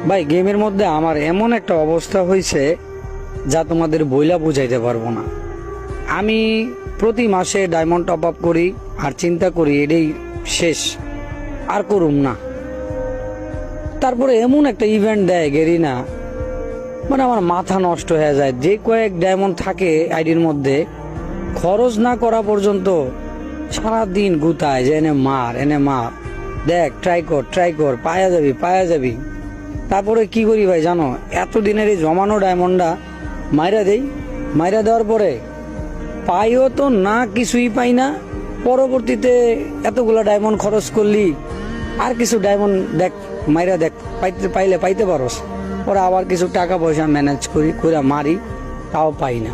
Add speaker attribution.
Speaker 1: ভাই গেমের মধ্যে আমার এমন একটা অবস্থা হয়েছে যা তোমাদের বইলা বুঝাইতে পারবো না। আমি প্রতি মাসে ডায়মন্ড টপ আপ করি আর চিন্তা করি এটাই শেষ, আর করুম না। তারপরে এমন একটা ইভেন্ট দেয় গেরিনা, মানে আমার মাথা নষ্ট হয়ে যায়। যে কয়েক ডায়মন্ড থাকে আইডির মধ্যে, খরচ না করা পর্যন্ত সারাদিন গুতায় যে এনে মার এনে মার, দেখ ট্রাই কর পায়া যাবি। তারপরে কি করি ভাই জানো, এতদিনের এই জমানো ডায়মন্ডটা মাইরা দেওয়ার পরে পাইও তো না, কিছুই পাই না। পরবর্তীতে এতগুলা ডায়মন্ড খরচ করলি, আর কিছু ডায়মন্ড দেখ মাইরা দেখ, পাইতে পারস। পরে আবার কিছু টাকা পয়সা ম্যানেজ করি করে মারি, তাও পাই না।